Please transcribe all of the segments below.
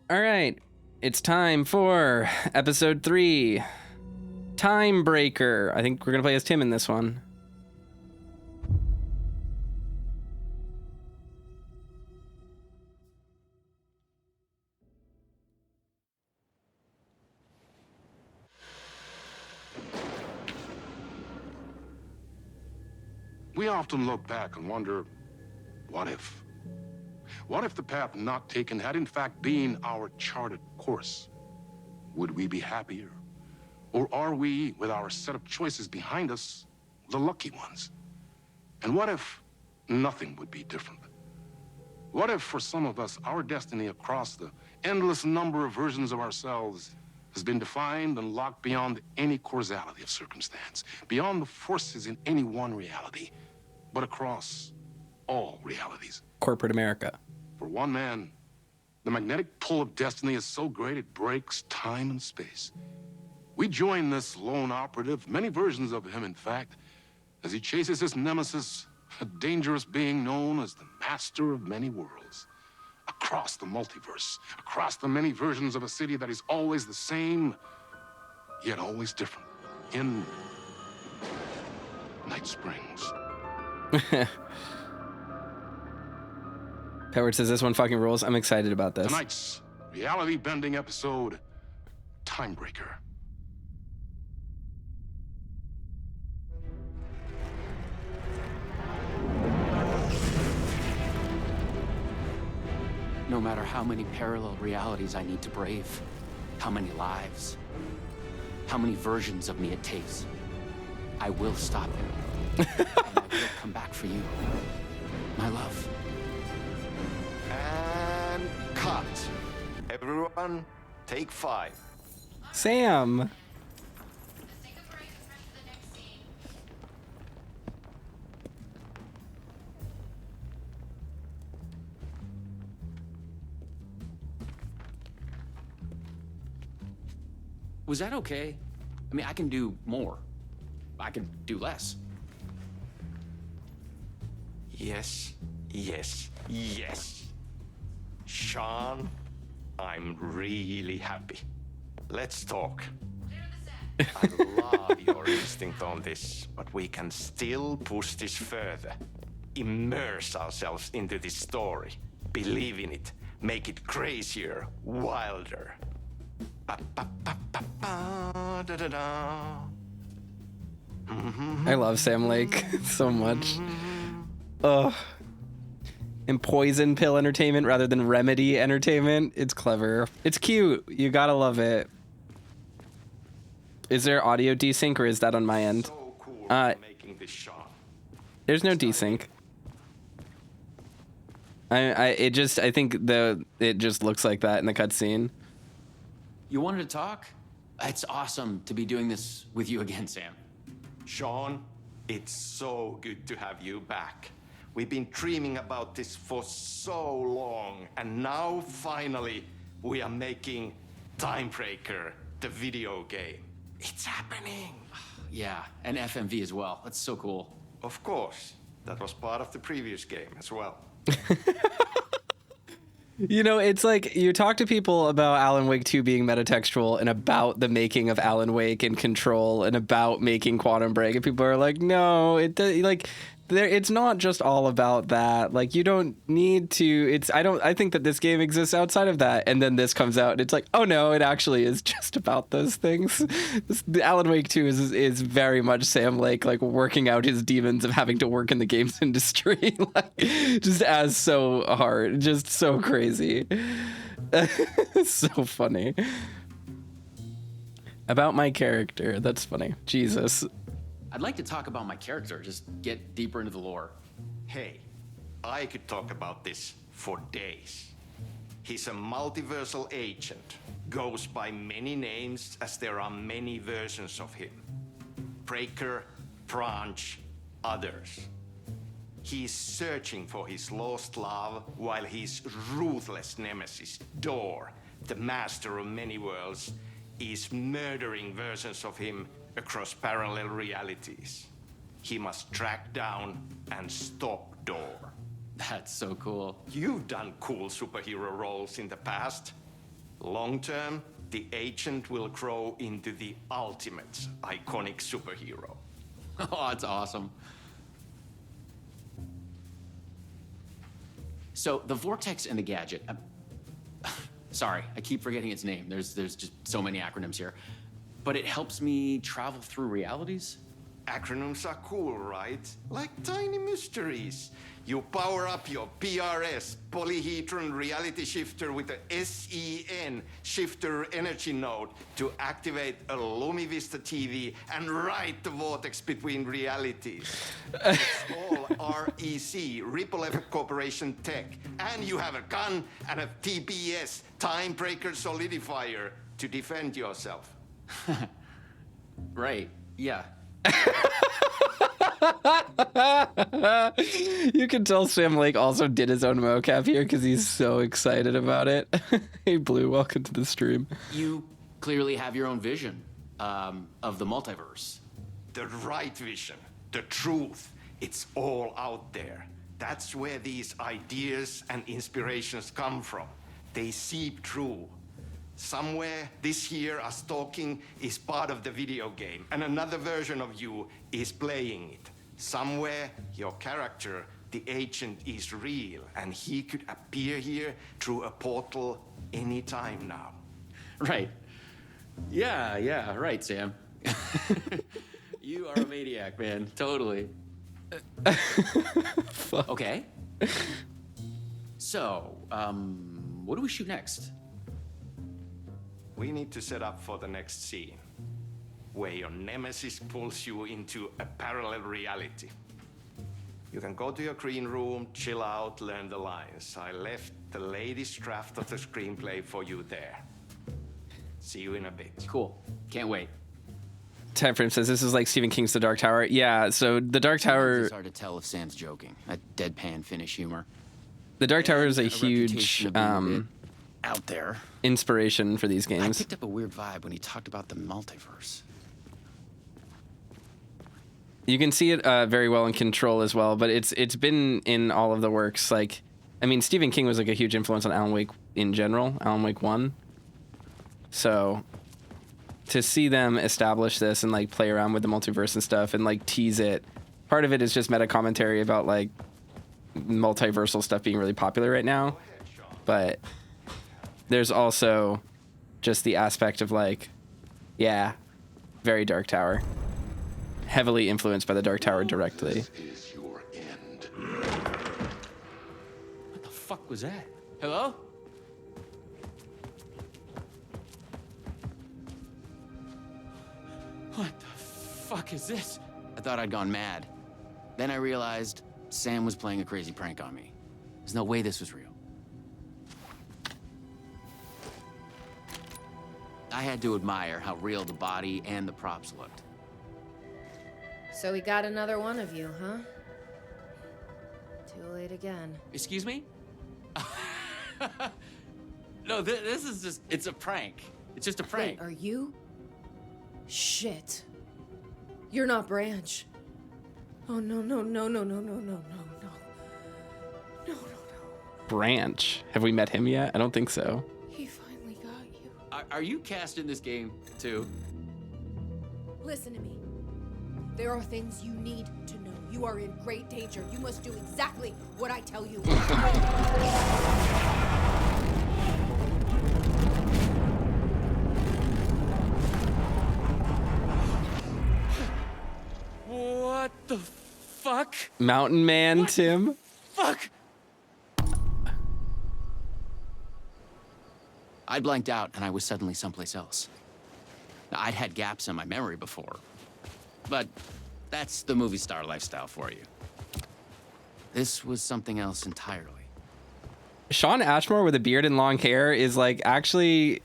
All right, it's time for episode 3, Time Breaker. I think we're gonna play as Tim in this one. We often look back and wonder, what if? What if the path not taken had in fact been our charted course? Would we be happier? Or are we, with our set of choices behind us, the lucky ones? And what if nothing would be different? What if, for some of us, our destiny across the endless number of versions of ourselves has been defined and locked beyond any causality of circumstance, beyond the forces in any one reality, but across all realities? Corporate America. For one man, the magnetic pull of destiny is so great it breaks time and space. We join this lone operative, many versions of him, in fact, as he chases his nemesis, a dangerous being known as the master of many worlds. Across the multiverse, across the many versions of a city that is always the same, yet always different. In Night Springs. Howard says this one fucking rules. I'm excited about this. Tonight's reality-bending episode, Time Breaker. No matter how many parallel realities I need to brave, how many lives, how many versions of me it takes, I will stop him. And I will come back for you, my love. And cut. Everyone, take 5. Sam. Was that okay? I mean, I can do more. I can do less. Yes, yes, yes. Sean, I'm really happy. Let's talk. I love your instinct on this, but we can still push this further. Immerse ourselves into this story. Believe in it. Make it crazier, wilder. I love Sam Lake so much. Ugh. And Poison Pill Entertainment rather than Remedy Entertainment. It's clever. It's cute. You gotta love it. Is there audio desync or is that on my end? So cool making this shot. There's no desync. I think it just looks like that in the cutscene. You wanted to talk? It's awesome to be doing this with you again, Sam. Sean, it's so good to have you back. We've been dreaming about this for so long, and now finally we are making Time Breaker, the video game. It's happening. Yeah, and FMV as well. That's so cool. Of course, that was part of the previous game as well. You know, it's like you talk to people about Alan Wake 2 being metatextual and about the making of Alan Wake and Control and about making Quantum Break, and people are like, no, it's not just all about that. Like, you don't need to. I think that this game exists outside of that. And then this comes out and it's like, oh no, it actually is just about those things. The Alan Wake 2 is very much Sam Lake, like, working out his demons of having to work in the games industry. Like, just as so hard, just so crazy. It's so funny. About my character. That's funny. Jesus. I'd like to talk about my character, just get deeper into the lore. Hey, I could talk about this for days. He's a multiversal agent, goes by many names as there are many versions of him. Breaker, Branch, others. He's searching for his lost love while his ruthless nemesis, Door, the master of many worlds, is murdering versions of him across parallel realities. He must track down and stop Door. That's so cool. You've done cool superhero roles in the past. Long term, the agent will grow into the ultimate iconic superhero. Oh, that's awesome. So the vortex and the gadget. Sorry, I keep forgetting its name. There's just so many acronyms here. But it helps me travel through realities? Acronyms are cool, right? Like tiny mysteries. You power up your PRS, polyhedron reality shifter, with a SEN shifter energy node to activate a LumiVista TV and ride the vortex between realities. It's all REC, Ripple Effect Corporation tech. And you have a gun and a TPS, Time Breaker Solidifier, to defend yourself. Right, yeah. You can tell Sam Lake also did his own mocap here because he's so excited about it. Hey, Blue, welcome to the stream. You clearly have your own vision of the multiverse. The right vision, the truth, it's all out there. That's where these ideas and inspirations come from. They seep through. Somewhere this here, us talking, is part of the video game, and another version of you is playing it. Somewhere, your character, the agent, is real, and he could appear here through a portal anytime now. Right. Yeah, right, Sam. You are a maniac, man. Totally. Okay. So, what do we shoot next? We need to set up for the next scene, where your nemesis pulls you into a parallel reality. You can go to your green room, chill out, learn the lines. I left the latest draft of the screenplay for you there. See you in a bit. Cool. Can't wait. Time Frame says this is like Stephen King's The Dark Tower. Yeah, so The Dark Tower... It's hard to tell if Sam's joking. That deadpan finish humor. The Dark Tower is a reputation huge of being a bit out there. inspiration for these I games. picked up a weird vibe when he talked about the multiverse. You can see it very well in Control as well, but it's been in all of the works. Like, I mean, Stephen King was like a huge influence on Alan Wake in general, Alan Wake 1. So to see them establish this and like play around with the multiverse and stuff and like tease it, part of it is just meta commentary about like multiversal stuff being really popular right now. But there's also just the aspect of like, yeah, very Dark Tower. Heavily influenced by the Dark Tower directly. This is your end. What the fuck was that? Hello? What the fuck is this? I thought I'd gone mad. Then I realized Sam was playing a crazy prank on me. There's no way this was real. I had to admire how real the body and the props looked. So we got another one of you, huh? Too late again. Excuse me? No, this is just, it's a prank. It's just a prank. Wait, are you? Shit. You're not Branch. Oh, no, no, no, no, no, no, no, no, no. No, no, no. Branch. Have we met him yet? I don't think so. He finally got you. Are you cast in this game, too? Listen to me. There are things you need to know. You are in great danger. You must do exactly what I tell you. What the fuck? Mountain Man, What? Tim. Fuck! I blanked out and I was suddenly someplace else. I'd had gaps in my memory before, but that's the movie star lifestyle for you. This was something else entirely. Sean Ashmore with a beard and long hair is like actually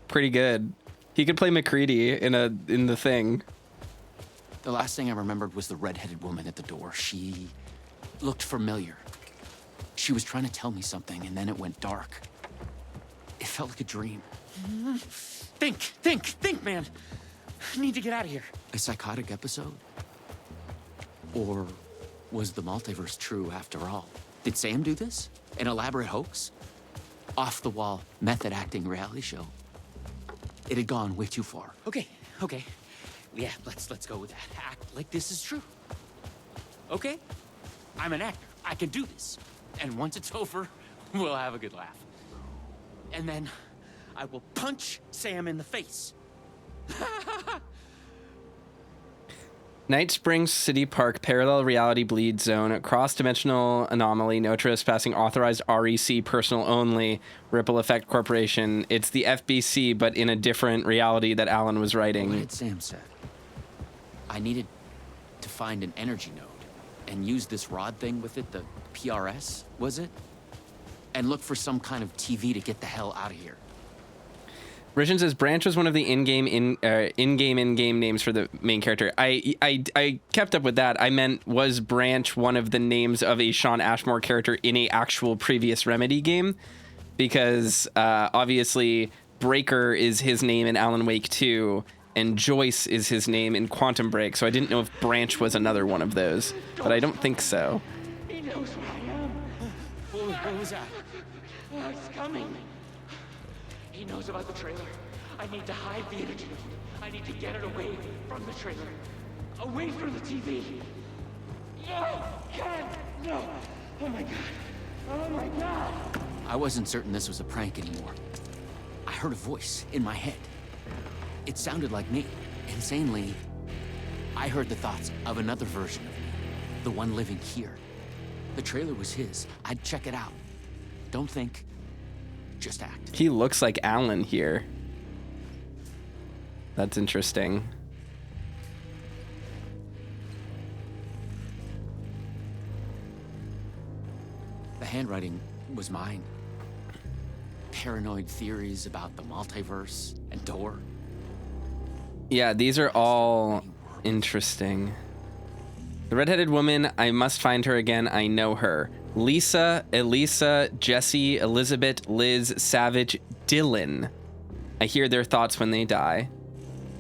pretty good. He could play McCready in the Thing. The last thing I remembered was the redheaded woman at the door. She looked familiar. She was trying to tell me something, and then it went dark. It felt like a dream. Think, man. I need to get out of here. A psychotic episode? Or was the multiverse true after all? Did Sam do this? An elaborate hoax? off-the-wall method acting reality show. It had gone way too far. Okay. Yeah, let's go with that. Act like this is true. Okay? I'm an actor. I can do this. And once it's over, we'll have a good laugh. And then I will punch Sam in the face. Night Springs City Park, parallel reality bleed zone, cross-dimensional anomaly, no trespassing, authorized REC, personal only, Ripple Effect Corporation. It's the FBC, but in a different reality that Alan was writing. What had Sam said? I needed to find an energy node and use this rod thing with it, the PRS, was it? And look for some kind of TV to get the hell out of here. Richard says Branch was one of the in-game names for the main character. I kept up with that. I meant, was Branch one of the names of a Sean Ashmore character in a actual previous Remedy game? Because obviously Breaker is his name in Alan Wake 2, and Joyce is his name in Quantum Break. So I didn't know if Branch was another one of those, but I don't think so. He knows where I am. What was that? Oh, it's coming. He knows about the trailer. I need to hide the energy node. I need to get it away from the trailer. Away from the TV. No! Ken! No! Oh my god. Oh my god! I wasn't certain this was a prank anymore. I heard a voice in my head. It sounded like me. Insanely, I heard the thoughts of another version of me. The one living here. The trailer was his. I'd check it out. Don't think. Just act. He looks like Alan here. That's interesting. The handwriting was mine. Paranoid theories about the multiverse and Door. Yeah, these are all interesting. The redheaded woman, I must find her again. I know her. Lisa, Elisa, Jesse, Elizabeth, Liz, Savage, Dylan. I hear their thoughts when they die.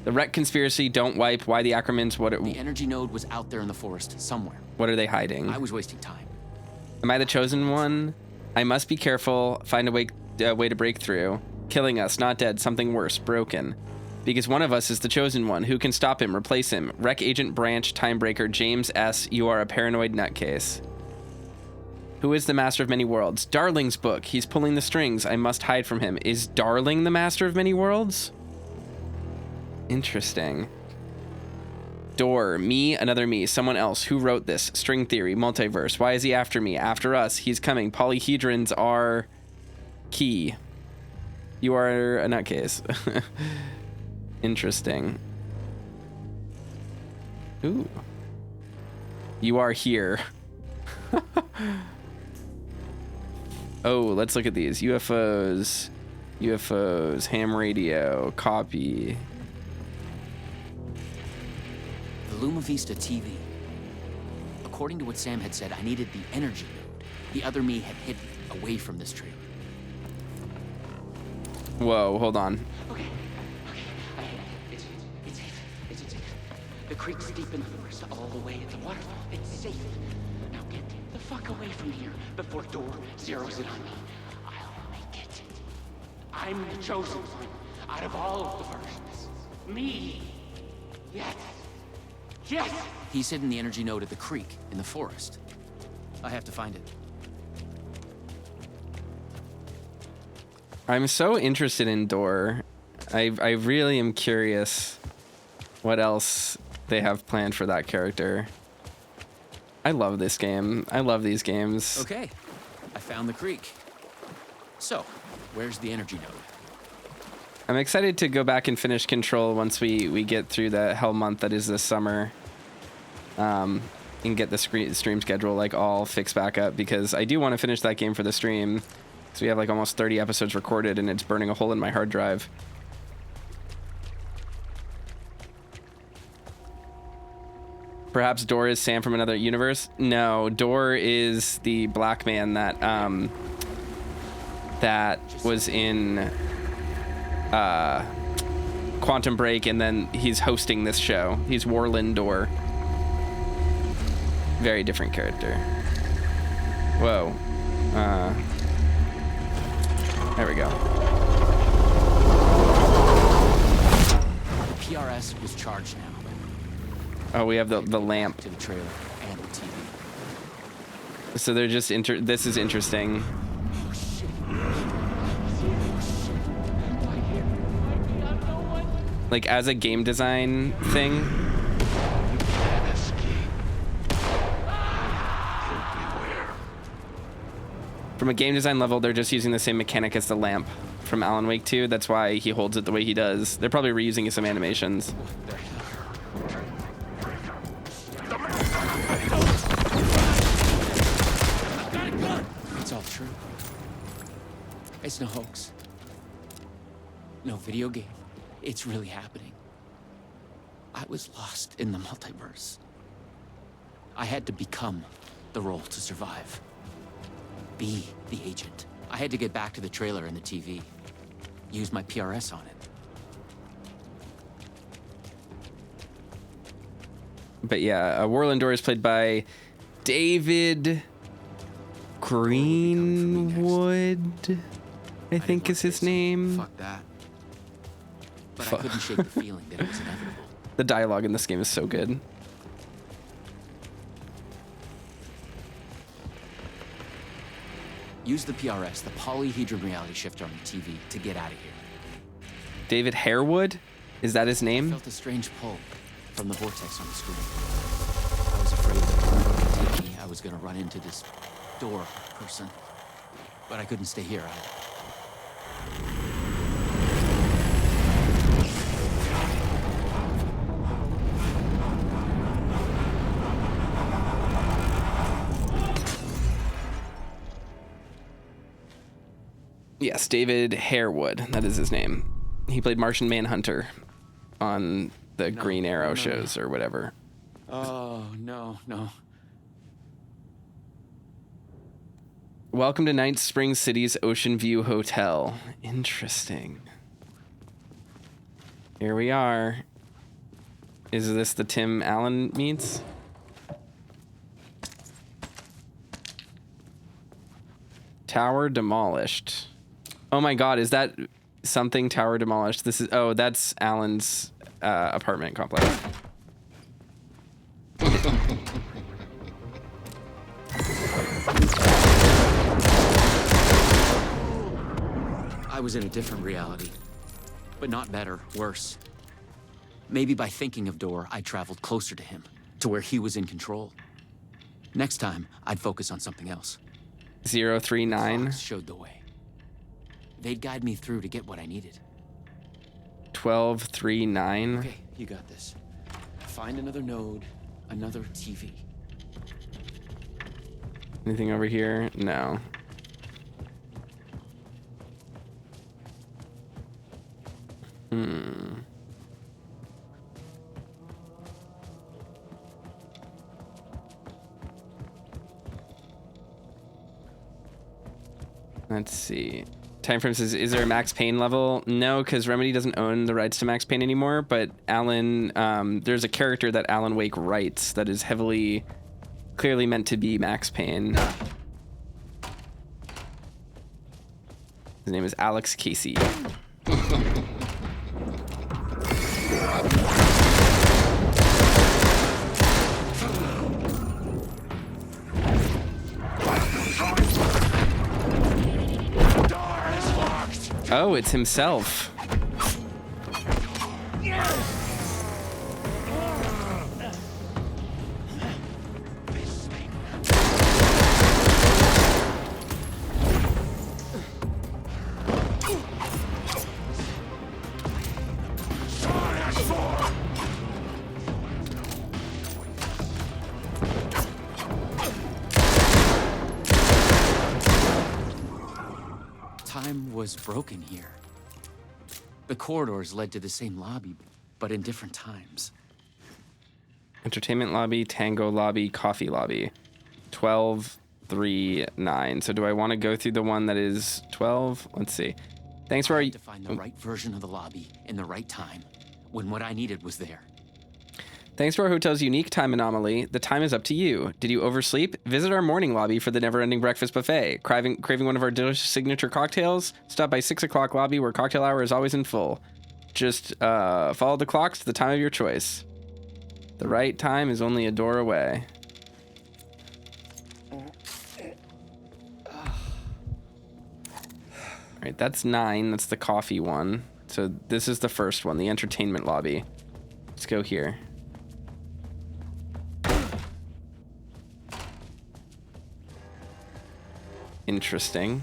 The Wreck Conspiracy, Don't Wipe, Why the Acromans, The energy node was out there in the forest somewhere. What are they hiding? I was wasting time. Am I the chosen one? I must be careful, find a way to break through. Killing us, not dead, something worse, broken. Because one of us is the chosen one. Who can stop him, replace him? Wreck Agent Branch, Timebreaker, James S., you are a paranoid nutcase. Who is the master of many worlds? Darling's book. He's pulling the strings. I must hide from him. Is Darling the master of many worlds? Interesting. Door. Me, another me. Someone else. Who wrote this? String theory. Multiverse. Why is he after me? After us. He's coming. Polyhedrons are key. You are a nutcase. Interesting. Ooh. You are here. Oh, let's look at these. UFOs, ham radio, copy. The Luma Vista TV. According to what Sam had said, I needed the energy node. The other me had hidden away from this trailer. Whoa, hold on. Okay. It's safe. The creek's deep in the forest, all the way at the waterfall. It's safe. Now get the fuck away from here before Door zeroes in on me. I'll make it. I'm the chosen one out of all of the versions. Me. Yes. He's hidden the energy node at the creek in the forest. I have to find it. I'm so interested in Door. I really am curious what else they have planned for that character. I love this game. I love these games. Okay, I found the creek. So, where's the energy node? I'm excited to go back and finish Control once we get through the hell month that is this summer. And get the stream schedule like all fixed back up, because I do want to finish that game for the stream. So we have like almost 30 episodes recorded and it's burning a hole in my hard drive. Perhaps Door is Sam from another universe? No, Door is the black man that that was in Quantum Break, and then he's hosting this show. He's Warland Door. Very different character. Whoa. There we go. The PRS was charged now. Oh, we have the lamp. To the trailer and the TV. So they're just this is interesting. Oh shit. Like as a game design thing. You can't escape. Everywhere. From a game design level, they're just using the same mechanic as the lamp from Alan Wake 2. That's why he holds it the way he does. They're probably reusing some animations. It's all true. It's no hoax. No video game. It's really happening. I was lost in the multiverse. I had to become the role to survive. Be the agent. I had to get back to the trailer and the TV. Use my PRS on it. But yeah, Warlandor is played by David Greenwood, I think is his name. Fuck that. But I couldn't shake the feeling that it was inevitable. The dialogue in this game is so good. Use the PRS, the polyhedron reality shifter on the TV, to get out of here. David Harewood? Is that his I name? felt a strange pull from the vortex on the screen. I was afraid that it would take me. I was gonna run into this door person. But I couldn't stay here either. Yes, David Harewood. That is his name. He played Martian Manhunter on the Green Arrow shows or whatever. Oh, no. Welcome to Night Spring City's Ocean View Hotel. Interesting. Here we are. Is this the Tim Allen meets? Tower demolished. Oh my god, is that something tower demolished? This is, oh, that's Alan's apartment complex. I was in a different reality. But not better, worse. Maybe by thinking of Door, I traveled closer to him, to where he was in control. Next time, I'd focus on something else. 039. Fox showed the way. They'd guide me through to get what I needed. 1239. Okay, you got this. Find another node, another TV. Anything over here? No. Let's see. Timeframe says, is there a Max Payne level? No, because Remedy doesn't own the rights to Max Payne anymore, but Alan, there's a character that Alan Wake writes that is heavily, clearly meant to be Max Payne. His name is Alex Casey. Oh, it's himself. Time was broken here. The corridors led to the same lobby, but in different times. Entertainment lobby, tango lobby, coffee lobby. 1239. So do I want to go through the one that is 12? Let's see. Thanks for I our... had to find the right version of the lobby in the right time, when what I needed was there. Thanks to our hotel's unique time anomaly, the time is up to you. Did you oversleep? Visit our morning lobby for the never-ending breakfast buffet. Craving one of our delicious signature cocktails? Stop by 6 o'clock lobby where cocktail hour is always in full. Just follow the clocks to the time of your choice. The right time is only a door away. All right, that's 9. That's the coffee one. So this is the first one, the entertainment lobby. Let's go here. Interesting.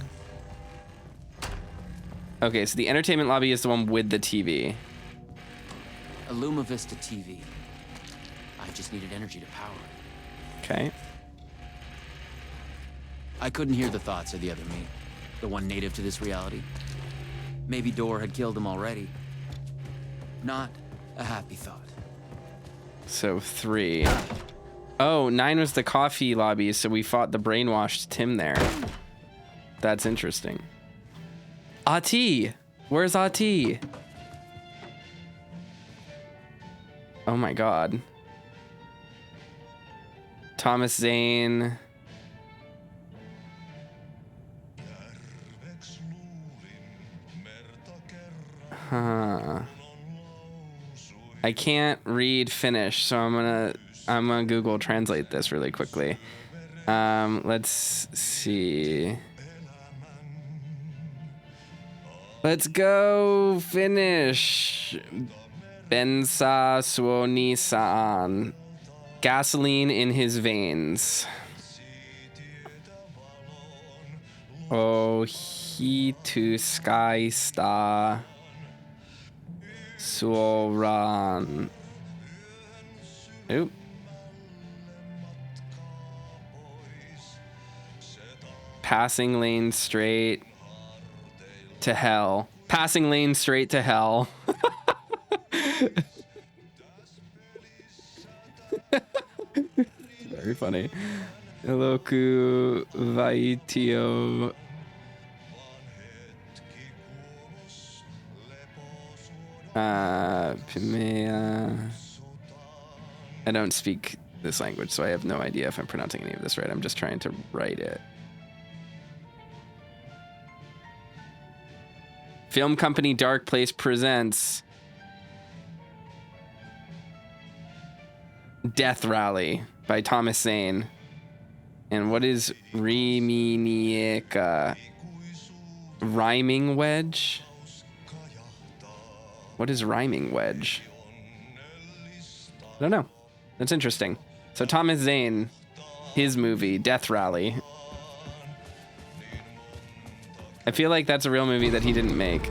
Okay, so the entertainment lobby is the one with the TV. A Luma Vista TV. I just needed energy to power it. Okay. I couldn't hear the thoughts of the other me, the one native to this reality. Maybe Door had killed him already. Not a happy thought. So 3. Oh, 9 was the coffee lobby, so we fought the brainwashed Tim there. That's interesting. Ati! Where's Ati? Oh my god. Thomas Zane. Huh. I can't read Finnish, so I'm gonna Google Translate this really quickly. Let's see. Let's go Finnish. Bensa suonisaan. Gasoline in his veins. Ohituskaista suoran. Oop. Passing lane straight to hell. Passing lane straight to hell. Very funny. Eloku vaitio. Pimea. I don't speak this language, so I have no idea if I'm pronouncing any of this right. I'm just trying to write it. Film company Dark Place presents Death Rally by Thomas Zane. And what is Riminieka? Rhyming wedge? What is rhyming wedge? I don't know. That's interesting. So Thomas Zane, his movie, Death Rally. I feel like that's a real movie that he didn't make.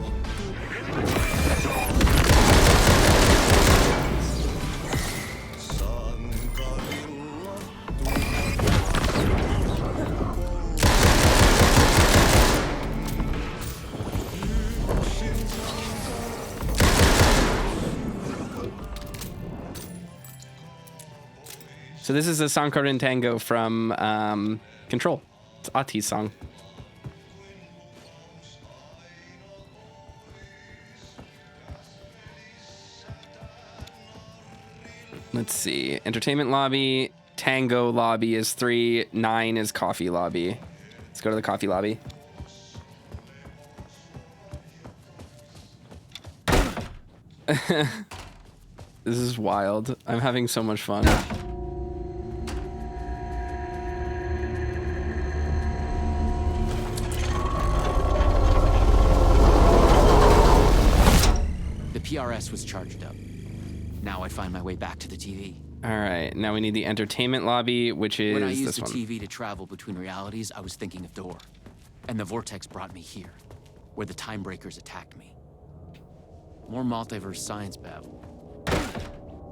So this is a Sankarin tango from Control. It's Ati's song. Let's see. Entertainment lobby. Tango lobby is 3. 9 is coffee lobby. Let's go to the coffee lobby. This is wild. I'm having so much fun. The PRS was charged up. Now I find my way back to the TV. All right, now we need the entertainment lobby, which is When I used this the one. TV to travel between realities, I was thinking of Door. And the vortex brought me here, where the time breakers attacked me. More multiverse science babble.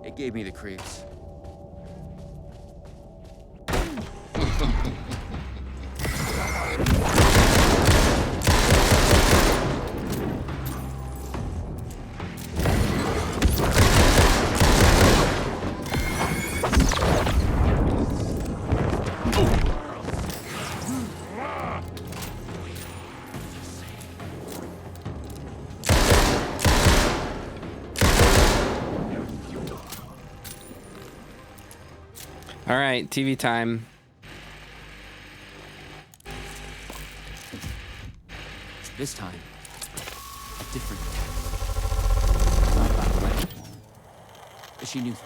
It gave me the creeps. All right, TV time. This time, a different attack. Not about the legend. But she knew things.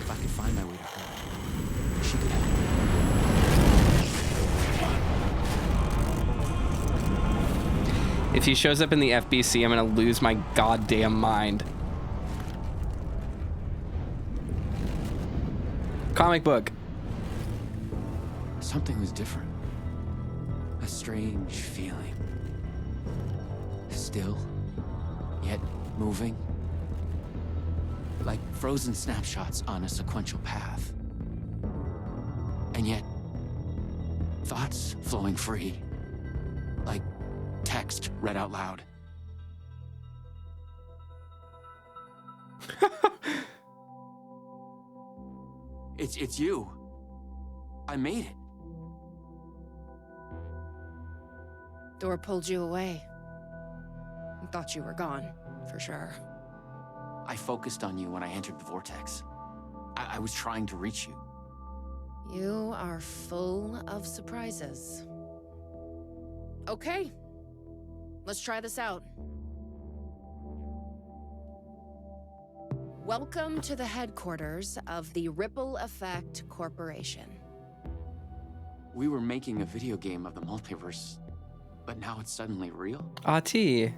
If I could find my way to her, she could help me. If he shows up in the FBC, I'm gonna lose my goddamn mind. Comic book. Something was different. A strange feeling. Still, yet moving. Like frozen snapshots on a sequential path. And yet, thoughts flowing free. Like text read out loud. It's you. I made it. Door pulled you away. I thought you were gone, for sure. I focused on you when I entered the vortex. I was trying to reach you. You are full of surprises. Okay, let's try this out. Welcome to the headquarters of the Ripple Effect Corporation. We were making a video game of the multiverse, but now it's suddenly real? T.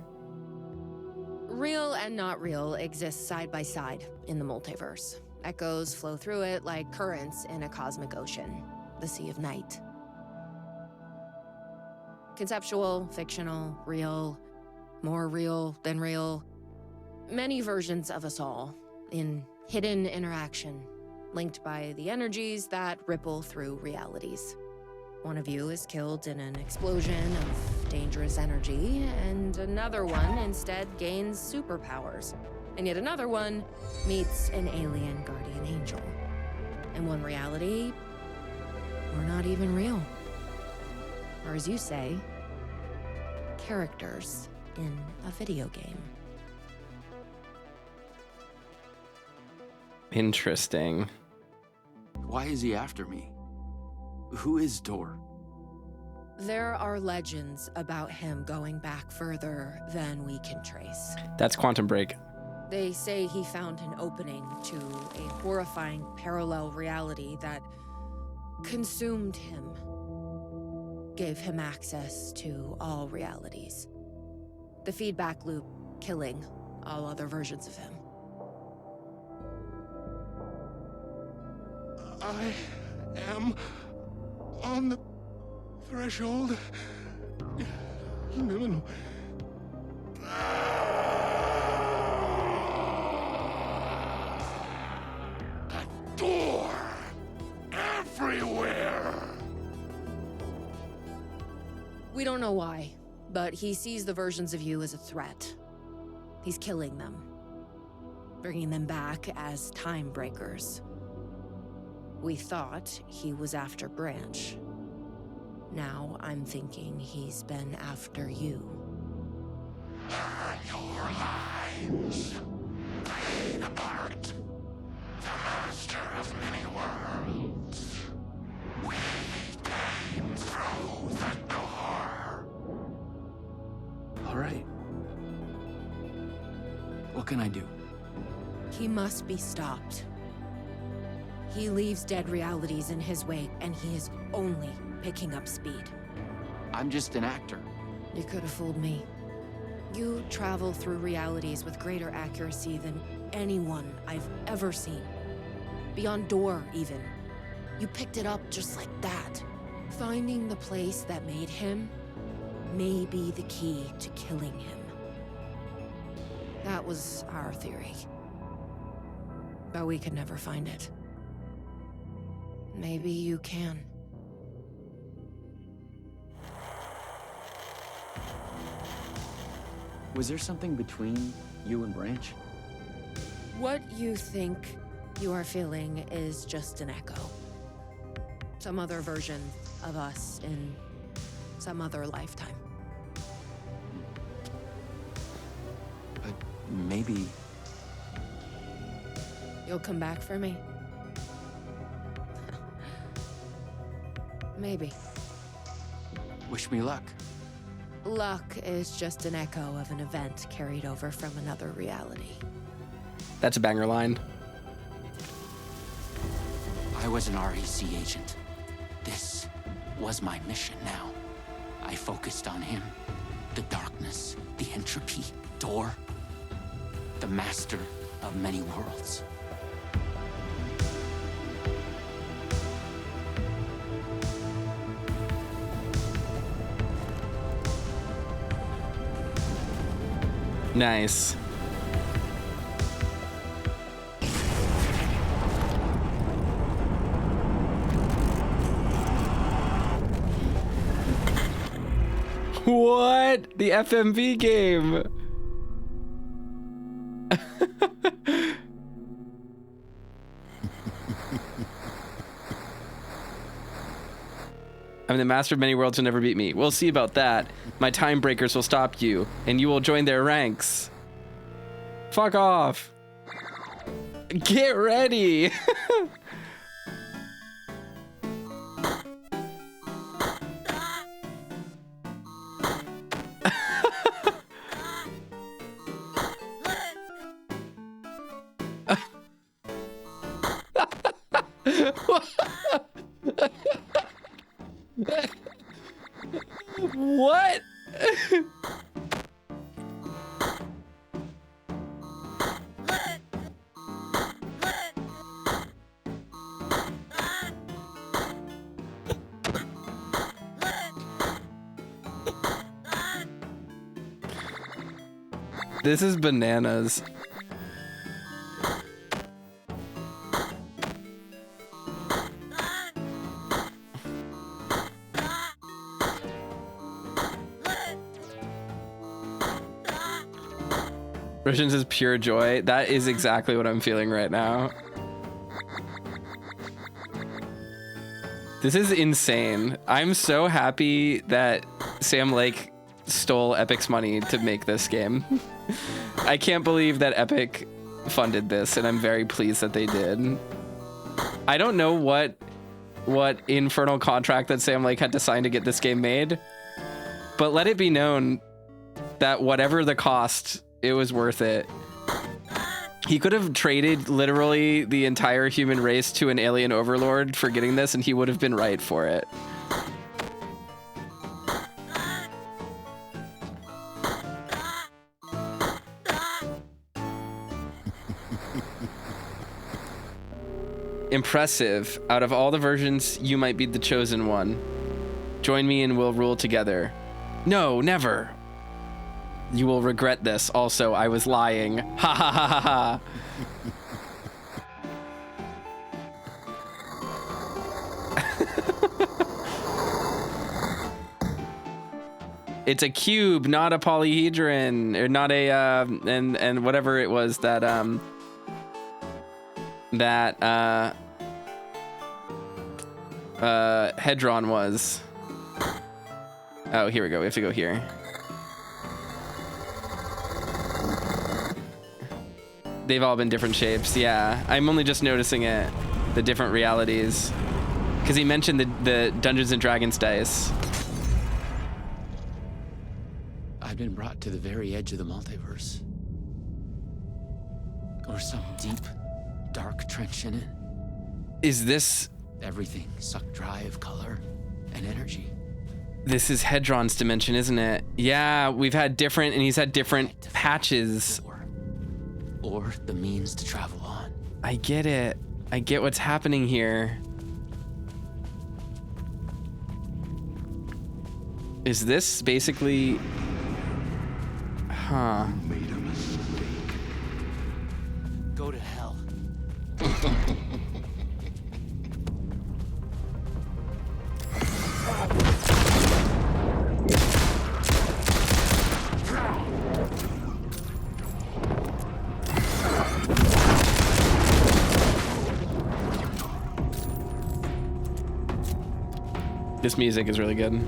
Real and not real exist side by side in the multiverse. Echoes flow through it like currents in a cosmic ocean, the Sea of Night. Conceptual, fictional, real, more real than real. Many versions of us all, in hidden interaction, linked by the energies that ripple through realities. One of you is killed in an explosion of dangerous energy, and another one instead gains superpowers. And yet another one meets an alien guardian angel. In one reality, we're not even real. Or as you say, characters in a video game. Interesting. Why is he after me? Who is Dor? There are legends about him going back further than we can trace. That's Quantum Break. They say he found an opening to a horrifying parallel reality that consumed him, gave him access to all realities. The feedback loop killing all other versions of him. I am on the threshold. No. A door everywhere. We don't know why, but he sees the versions of you as a threat. He's killing them, bringing them back as time breakers. We thought he was after Branch. Now I'm thinking he's been after you. Your lines playing apart. The master of many worlds. We came through the door. All right. What can I do? He must be stopped. He leaves dead realities in his wake, and he is only picking up speed. I'm just an actor. You could have fooled me. You travel through realities with greater accuracy than anyone I've ever seen. Beyond Door, even. You picked it up just like that. Finding the place that made him may be the key to killing him. That was our theory. But we could never find it. Maybe you can. Was there something between you and Branch? What you think you are feeling is just an echo. Some other version of us in some other lifetime. But maybe... You'll come back for me? Maybe. Wish me luck. Luck is just an echo of an event carried over from another reality. That's a banger line. I was an REC agent. This was my mission now. I focused on him. The darkness, the entropy, Door. The master of many worlds. Nice. What? The FMV game. I'm the master of many worlds, will never beat me. We'll see about that. My time breakers will stop you, and you will join their ranks. Fuck off. Get ready. What? This is bananas. Roshan says pure joy. That is exactly what I'm feeling right now. This is insane. I'm so happy that Sam Lake stole Epic's money to make this game. I can't believe that Epic funded this, and I'm very pleased that they did. I don't know what infernal contract that Sam Lake had to sign to get this game made, but let it be known that whatever the cost, it was worth it. He could have traded literally the entire human race to an alien overlord for getting this, and he would have been right for it. Impressive. Out of all the versions, you might be the chosen one. Join me and we'll rule together. No, never. You will regret this. Also, I was lying. Ha ha ha ha ha. It's a cube, not a polyhedron, or not a and whatever it was that Hedron was. Oh, here we go. We have to go here. They've all been different shapes. Yeah, I'm only just noticing it, the different realities, because he mentioned the Dungeons and Dragons dice. I've been brought to the very edge of the multiverse. Or some deep, dark trench in it. Is this... Everything sucked dry of color and energy. This is Hedron's dimension, isn't it? Yeah, we've had different, and he's had different patches. Or the means to travel on. I get it. I get what's happening here. Is this basically... Huh. You made a mistake. Go to hell. This music is really good.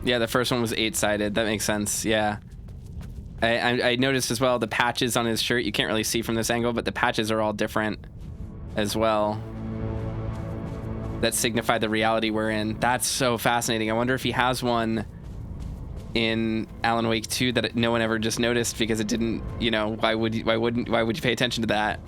Yeah, the first one was 8-sided. That makes sense. Yeah. I noticed as well the patches on his shirt. You can't really see from this angle, but the patches are all different as well. That signify the reality we're in. That's so fascinating. I wonder if he has one in Alan Wake 2 that no one ever just noticed because it didn't, you know, why would you pay attention to that?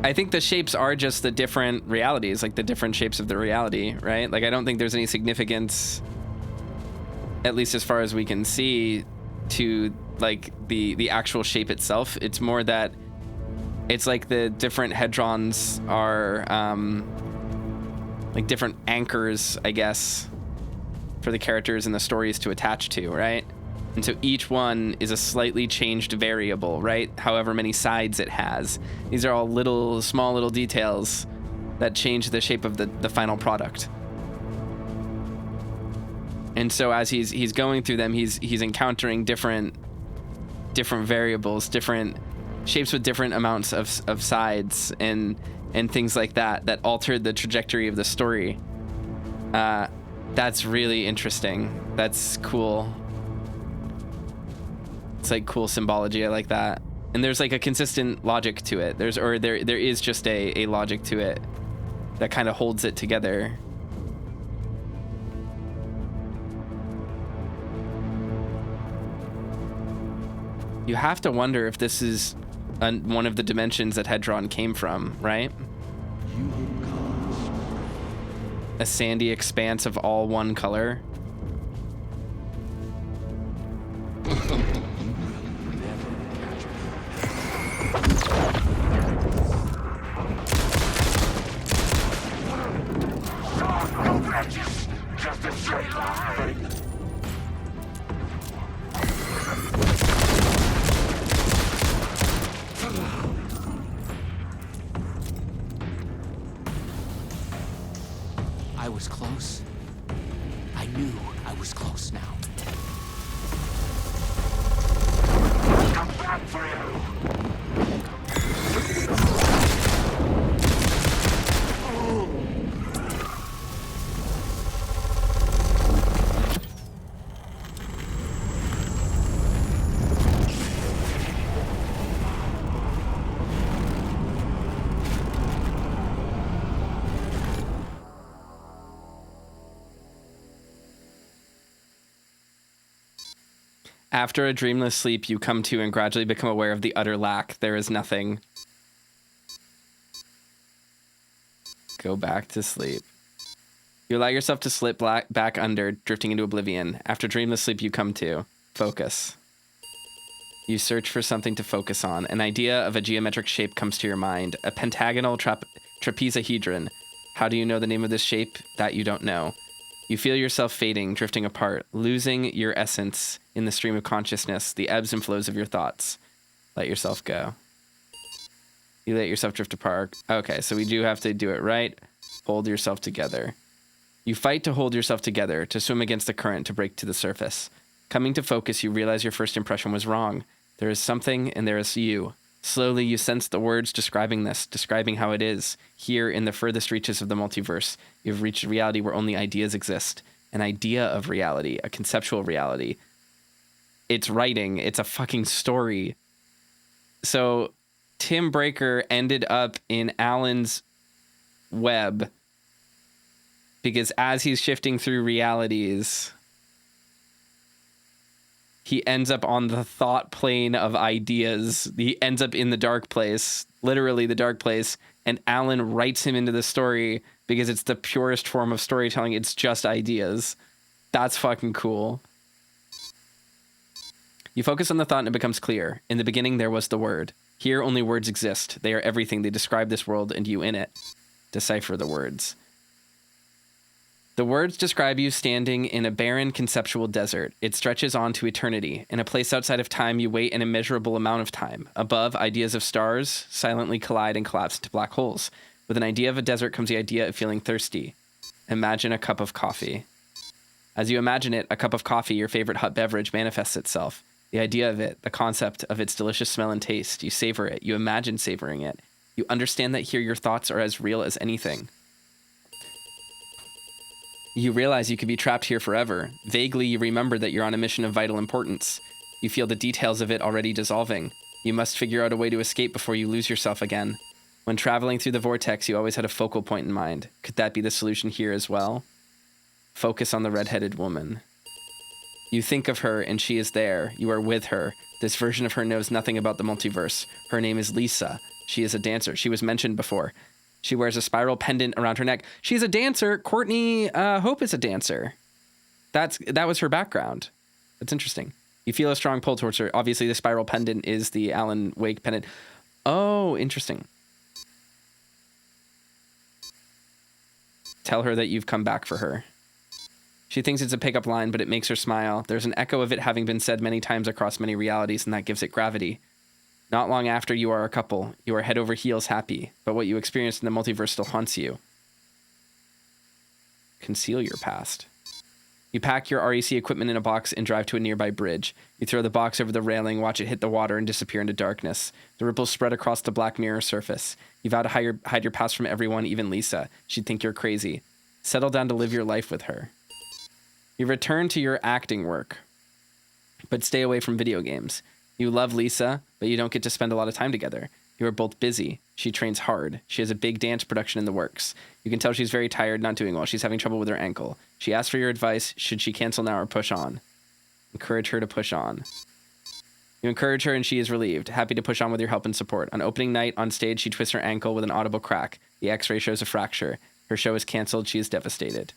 I think the shapes are just the different realities, like the different shapes of the reality, right? Like, I don't think there's any significance, at least as far as we can see, to like the actual shape itself. It's more that it's like the different hedrons are like different anchors, I guess, for the characters and the stories to attach to, right? And so each one is a slightly changed variable, right? However many sides it has. These are all small little details that change the shape of the final product. And so as he's going through them, he's encountering different variables, different shapes with different amounts of sides and things like that altered the trajectory of the story. That's really interesting. That's cool. It's like cool symbology. I like that. And there's like a consistent logic to it. There is just a logic to it that kind of holds it together. You have to wonder if this is one of the dimensions that Hedron came from, right? A sandy expanse of all one color. Just a straight line. I was close. I knew I was close now. Come back for you. After a dreamless sleep, you come to and gradually become aware of the utter lack. There is nothing. Go back to sleep. You allow yourself to slip back under, drifting into oblivion. After dreamless sleep, you come to. Focus. You search for something to focus on. An idea of a geometric shape comes to your mind. A pentagonal trapezohedron. How do you know the name of this shape? That you don't know. You feel yourself fading, drifting apart, losing your essence in the stream of consciousness, the ebbs and flows of your thoughts. Let yourself go. You let yourself drift apart. Okay, so we do have to do it right. Hold yourself together. You fight to hold yourself together, to swim against the current, to break to the surface. Coming to focus, you realize your first impression was wrong. There is something, and there is you. Slowly, you sense the words describing this, describing how it is. Here, in the furthest reaches of the multiverse, you've reached a reality where only ideas exist. An idea of reality, a conceptual reality. It's writing. It's a fucking story. So, Tim Breaker ended up in Alan's web because as he's shifting through realities, he ends up on the thought plane of ideas. He ends up in the dark place, literally the dark place, and Alan writes him into the story because it's the purest form of storytelling. It's just ideas. That's fucking cool. You focus on the thought and it becomes clear. In the beginning, there was the word. Here, only words exist. They are everything. They describe this world and you in it. Decipher the words. The words describe you standing in a barren conceptual desert. It stretches on to eternity. In a place outside of time, you wait an immeasurable amount of time. Above, ideas of stars silently collide and collapse into black holes. With an idea of a desert comes the idea of feeling thirsty. Imagine a cup of coffee. As you imagine it, a cup of coffee, your favorite hot beverage, manifests itself. The idea of it, the concept of its delicious smell and taste. You savor it. You imagine savoring it. You understand that here your thoughts are as real as anything. You realize you could be trapped here forever. Vaguely, you remember that you're on a mission of vital importance. You feel the details of it already dissolving. You must figure out a way to escape before you lose yourself again. When traveling through the vortex, you always had a focal point in mind. Could that be the solution here as well? Focus on the red-headed woman. You think of her, and she is there. You are with her. This version of her knows nothing about the multiverse. Her name is Lisa. She is a dancer. She was mentioned before. She wears a spiral pendant around her neck. She's a dancer. Courtney Hope is a dancer. That was her background. That's interesting. You feel a strong pull towards her. Obviously, the spiral pendant is the Alan Wake pendant. Oh, interesting. Tell her that you've come back for her. She thinks it's a pickup line, but it makes her smile. There's an echo of it having been said many times across many realities, and that gives it gravity. Not long after you are a couple, you are head over heels happy, but what you experienced in the multiverse still haunts you. Conceal your past. You pack your REC equipment in a box and drive to a nearby bridge. You throw the box over the railing, watch it hit the water, and disappear into darkness. The ripples spread across the black mirror surface. You vow to hide your past from everyone, even Lisa. She'd think you're crazy. Settle down to live your life with her. You return to your acting work, but stay away from video games. You love Lisa, but you don't get to spend a lot of time together. You are both busy. She trains hard. She has a big dance production in the works. You can tell she's very tired, not doing well. She's having trouble with her ankle. She asks for your advice. Should she cancel now or push on? Encourage her to push on. You encourage her and she is relieved, happy to push on with your help and support. On opening night, on stage, she twists her ankle with an audible crack. The x-ray shows a fracture. Her show is canceled. She is devastated.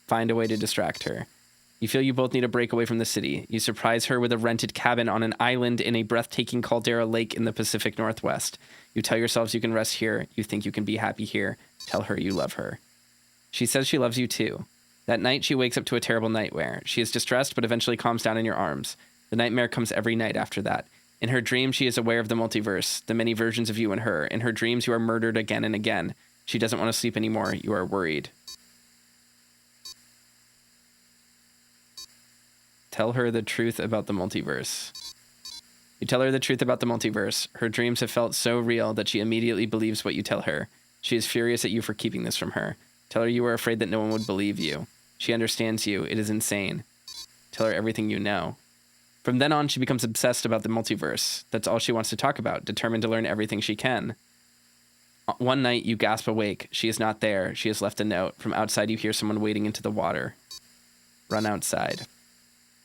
Find a way to distract her. You feel you both need a break away from the city. You surprise her with a rented cabin on an island in a breathtaking caldera lake in the Pacific Northwest. You tell yourselves you can rest here. You think you can be happy here. Tell her you love her. She says she loves you too. That night, she wakes up to a terrible nightmare. She is distressed, but eventually calms down in your arms. The nightmare comes every night after that. In her dream, she is aware of the multiverse, the many versions of you and her. In her dreams, you are murdered again and again. She doesn't want to sleep anymore. You are worried. Tell her the truth about the multiverse. You tell her the truth about the multiverse. Her dreams have felt so real that she immediately believes what you tell her. She is furious at you for keeping this from her. Tell her you are afraid that no one would believe you. She understands you. It is insane. Tell her everything you know. From then on, she becomes obsessed about the multiverse. That's all she wants to talk about, determined to learn everything she can. One night, you gasp awake. She is not there. She has left a note. From outside, you hear someone wading into the water. Run outside.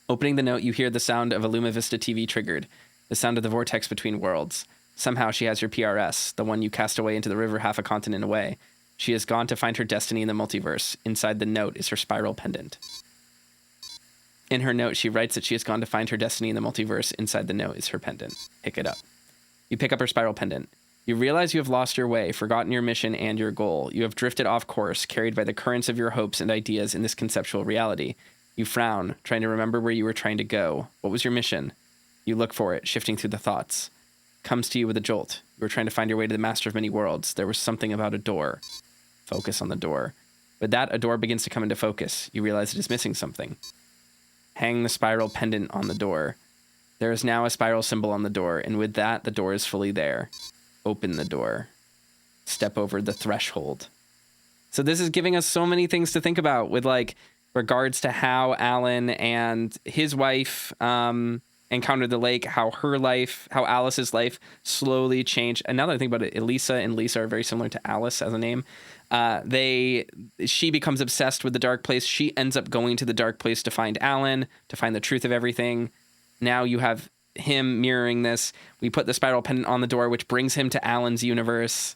Opening the note, you hear the sound of a Luma Vista TV triggered, the sound of the vortex between worlds. Somehow she has your PRS, the one you cast away into the river half a continent away. She has gone to find her destiny in the multiverse. Inside the note is her spiral pendant. In her note, she writes that she has gone to find her destiny in the multiverse. Inside the note is her pendant. Pick it up. You pick up her spiral pendant. You realize you have lost your way, forgotten your mission and your goal. You have drifted off course, carried by the currents of your hopes and ideas in this conceptual reality. You frown, trying to remember where you were trying to go. What was your mission? You look for it, shifting through the thoughts. Comes to you with a jolt. You were trying to find your way to the Master of Many Worlds. There was something about a door. Focus on the door. With that, a door begins to come into focus. You realize it is missing something. Hang the spiral pendant on the door. There is now a spiral symbol on the door, and with that, the door is fully there. Open the door. Step over the threshold. So this is giving us so many things to think about with, like, regards to how Alan and his wife encountered the lake, how Alice's life slowly changed. And now that I think about it, Elisa and Lisa are very similar to Alice as a name. She becomes obsessed with the dark place. She ends up going to the dark place to find Alan, to find the truth of everything. Now you have him mirroring this. We put the spiral pendant on the door, which brings him to Alan's universe.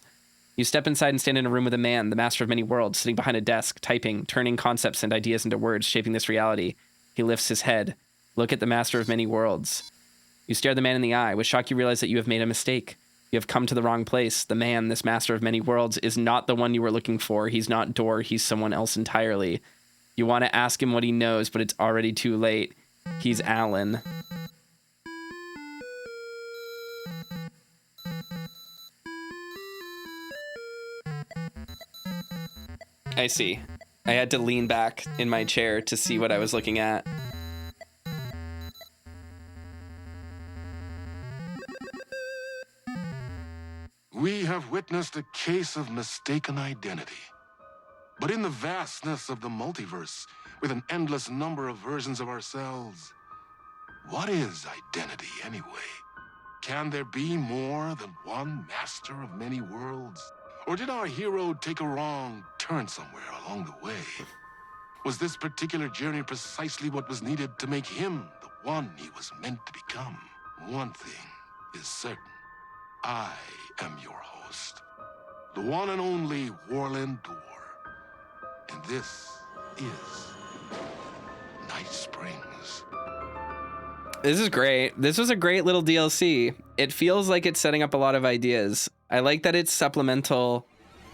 You step inside and stand in a room with a man, the master of many worlds, sitting behind a desk, typing, turning concepts and ideas into words, shaping this reality. He lifts his head. Look at the master of many worlds. You stare the man in the eye. With shock, you realize that you have made a mistake. You have come to the wrong place. The man, this master of many worlds, is not the one you were looking for. He's not Dor. He's someone else entirely. You want to ask him what he knows, but it's already too late. He's Alan. I see. I had to lean back in my chair to see what I was looking at. We have witnessed a case of mistaken identity. But in the vastness of the multiverse, with an endless number of versions of ourselves, what is identity anyway? Can there be more than one master of many worlds? Or did our hero take a wrong turn somewhere along the way? Was this particular journey precisely what was needed to make him the one he was meant to become? One thing is certain. I am your host, the one and only Warland Door. And this is Night Springs. This is great. This was a great little DLC. It feels like it's setting up a lot of ideas. I like that it's supplemental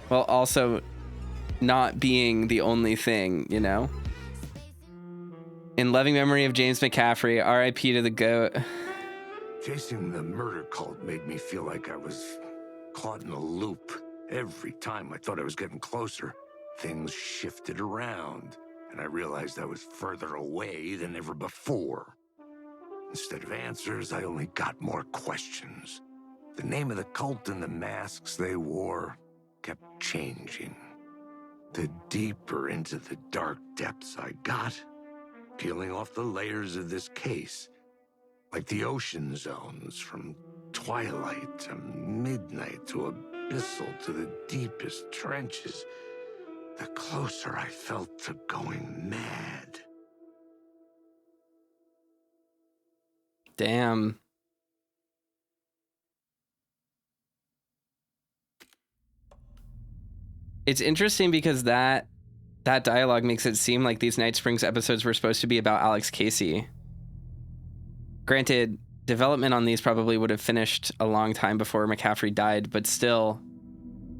while also not being the only thing, you know? In loving memory of James McCaffrey, R.I.P. to the GOAT. Chasing the murder cult made me feel like I was caught in a loop. Every time I thought I was getting closer, things shifted around, and I realized I was further away than ever before. Instead of answers, I only got more questions. The name of the cult and the masks they wore kept changing. The deeper into the dark depths I got, peeling off the layers of this case, like the ocean zones, from twilight to midnight to abyssal to the deepest trenches, the closer I felt to going mad. Damn. It's interesting because that dialogue makes it seem like these Night Springs episodes were supposed to be about Alex Casey. Granted, development on these probably would have finished a long time before McCaffrey died, but still,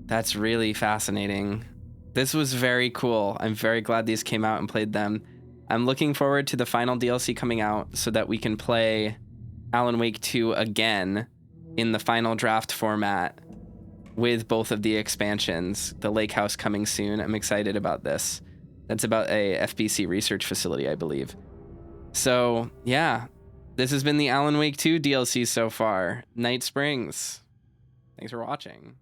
that's really fascinating. This was very cool. I'm very glad these came out and played them. I'm looking forward to the final DLC coming out so that we can play Alan Wake 2 again in the final draft format with both of the expansions. The Lake House coming soon. I'm excited about this. That's about a FBC research facility, I believe. So, yeah. This has been the Alan Wake 2 DLC so far. Night Springs. Thanks for watching.